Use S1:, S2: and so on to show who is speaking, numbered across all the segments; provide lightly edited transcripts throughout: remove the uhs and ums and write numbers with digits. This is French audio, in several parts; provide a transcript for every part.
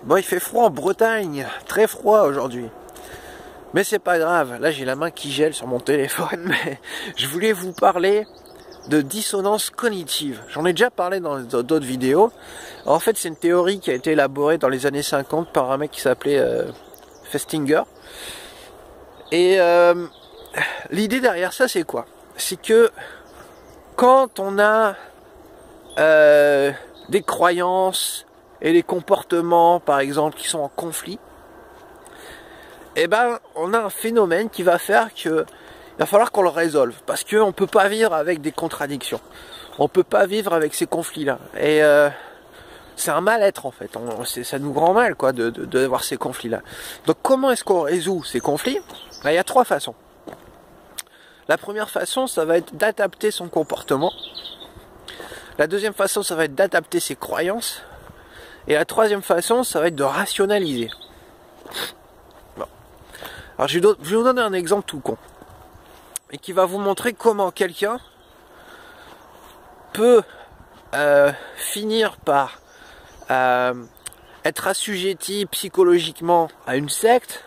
S1: Bon, il fait froid en Bretagne, très froid aujourd'hui. Mais c'est pas grave, là j'ai la main qui gèle sur mon téléphone, mais je voulais vous parler de dissonance cognitive. J'en ai déjà parlé dans d'autres vidéos. En fait, c'est une théorie qui a été élaborée dans les années 50 par un mec qui s'appelait Festinger. Et l'idée derrière ça, c'est quoi? C'est que quand on a des croyances et des comportements, par exemple, qui sont en conflit, eh ben, on a un phénomène qui va faire que il va falloir qu'on le résolve, parce qu'on ne peut pas vivre avec des contradictions. On ne peut pas vivre avec ces conflits-là. Et c'est un mal-être, en fait. Ça nous rend mal, quoi, d'avoir ces conflits-là. Donc, comment est-ce qu'on résout ces conflits? Ben, il y a trois façons. La première façon, ça va être d'adapter son comportement. La deuxième façon, ça va être d'adapter ses croyances. Et la troisième façon, ça va être de rationaliser. Bon. Alors, je vais vous donner un exemple tout con. Et qui va vous montrer comment quelqu'un peut finir par être assujetti psychologiquement à une secte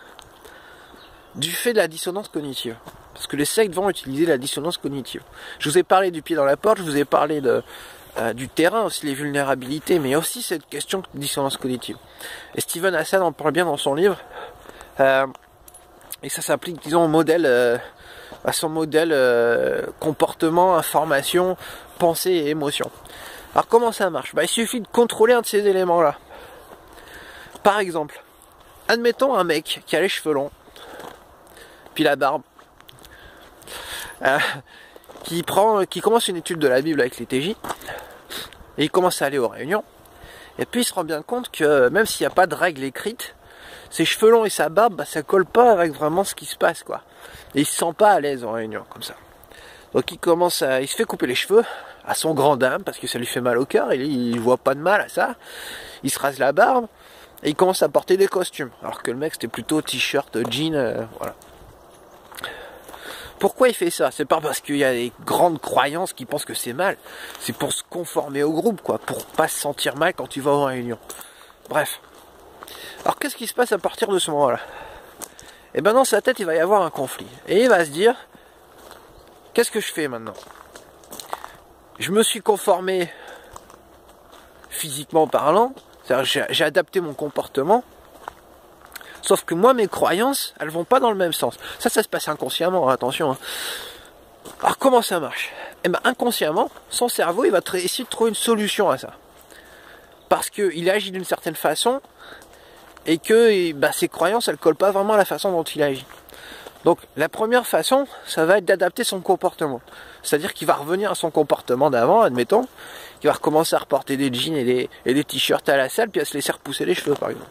S1: du fait de la dissonance cognitive. Parce que les sectes vont utiliser la dissonance cognitive. Je vous ai parlé du pied dans la porte, je vous ai parlé du terrain, aussi les vulnérabilités, mais aussi cette question de dissonance cognitive. Et Steven Hassan en parle bien dans son livre. Et ça s'applique, disons, au modèle... à son modèle comportement, information, pensée et émotion. Alors comment ça marche? Il suffit de contrôler un de ces éléments-là. Par exemple, admettons un mec qui a les cheveux longs, puis la barbe, qui commence une étude de la Bible avec les TJ, et il commence à aller aux réunions, et puis il se rend bien compte que même s'il n'y a pas de règles écrites, ses cheveux longs et sa barbe, ça colle pas avec vraiment ce qui se passe, quoi. Et il se sent pas à l'aise en réunion, comme ça. Donc il se fait couper les cheveux, à son grand dame, parce que ça lui fait mal au cœur, et il voit pas de mal à ça. Il se rase la barbe, et il commence à porter des costumes. Alors que le mec, c'était plutôt t-shirt, jean, voilà. Pourquoi il fait ça? C'est pas parce qu'il y a des grandes croyances qui pensent que c'est mal. C'est pour se conformer au groupe, quoi. Pour pas se sentir mal quand il va aux réunions. Bref. Alors qu'est-ce qui se passe à partir de ce moment-là? Et ben dans sa tête il va y avoir un conflit. Et il va se dire, qu'est-ce que je fais maintenant? Je me suis conformé physiquement parlant, c'est-à-dire j'ai adapté mon comportement, sauf que moi mes croyances, elles vont pas dans le même sens. Ça se passe inconsciemment, hein, attention. Hein. Alors comment ça marche? Et ben inconsciemment, son cerveau il va essayer de trouver une solution à ça. Parce qu'il agit d'une certaine façon, et que ses croyances elles collent pas vraiment à la façon dont il agit. Donc la première façon, ça va être d'adapter son comportement. C'est-à-dire qu'il va revenir à son comportement d'avant, admettons, qu'il va recommencer à reporter des jeans et des t-shirts à la salle, puis à se laisser repousser les cheveux par exemple.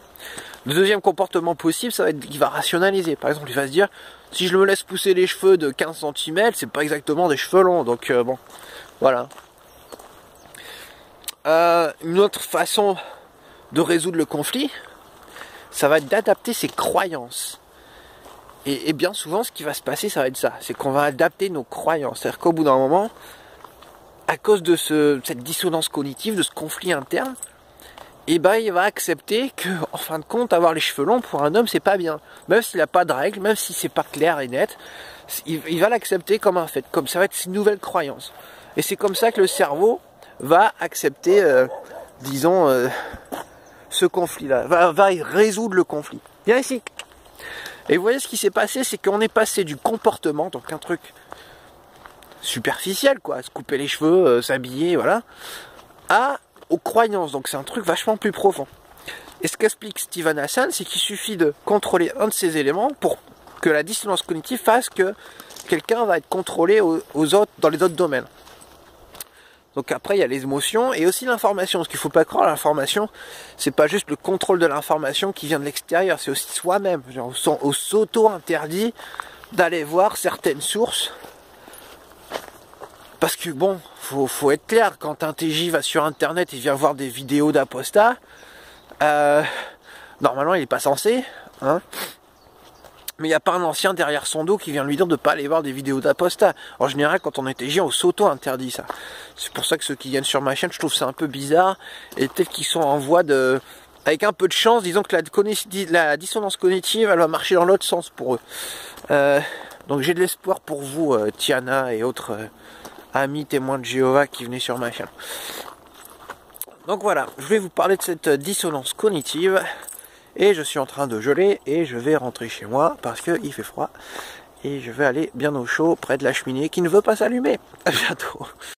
S1: Le deuxième comportement possible, ça va être qu'il va rationaliser. Par exemple, il va se dire, si je me laisse pousser les cheveux de 15 cm, c'est pas exactement des cheveux longs, donc bon, voilà. Une autre façon de résoudre le conflit, ça va être d'adapter ses croyances. Et bien souvent, ce qui va se passer, ça va être ça. C'est qu'on va adapter nos croyances. C'est-à-dire qu'au bout d'un moment, à cause de cette dissonance cognitive, de ce conflit interne, il va accepter que, en fin de compte, avoir les cheveux longs pour un homme, c'est pas bien. Même s'il n'a pas de règles, même si c'est pas clair et net, il va l'accepter comme un fait. Comme ça va être une nouvelle croyance. Et c'est comme ça que le cerveau va accepter, disons... ce conflit-là, va résoudre le conflit. Viens ici. Et vous voyez ce qui s'est passé, c'est qu'on est passé du comportement, donc un truc superficiel, quoi, se couper les cheveux, s'habiller, voilà, aux croyances, donc c'est un truc vachement plus profond. Et ce qu'explique Steven Hassan, c'est qu'il suffit de contrôler un de ces éléments pour que la dissonance cognitive fasse que quelqu'un va être contrôlé dans les autres domaines. Donc après il y a les émotions et aussi l'information, parce qu'il ne faut pas croire, l'information c'est pas juste le contrôle de l'information qui vient de l'extérieur, c'est aussi soi-même. On s'auto-interdit d'aller voir certaines sources, parce que bon, faut être clair, quand un TJ va sur internet et vient voir des vidéos d'apostats, normalement il n'est pas censé, hein. Mais il n'y a pas un ancien derrière son dos qui vient lui dire de ne pas aller voir des vidéos d'apostats. En général, quand on est TJ, on s'auto-interdit ça. C'est pour ça que ceux qui viennent sur ma chaîne, je trouve ça un peu bizarre. Et peut-être qu'ils sont en voie de avec un peu de chance, disons que la dissonance cognitive, elle va marcher dans l'autre sens pour eux. Donc j'ai de l'espoir pour vous, Tiana et autres amis témoins de Jéhovah qui venaient sur ma chaîne. Donc voilà, je vais vous parler de cette dissonance cognitive. Et je suis en train de geler et je vais rentrer chez moi parce qu'il fait froid. Et je vais aller bien au chaud près de la cheminée qui ne veut pas s'allumer. À bientôt.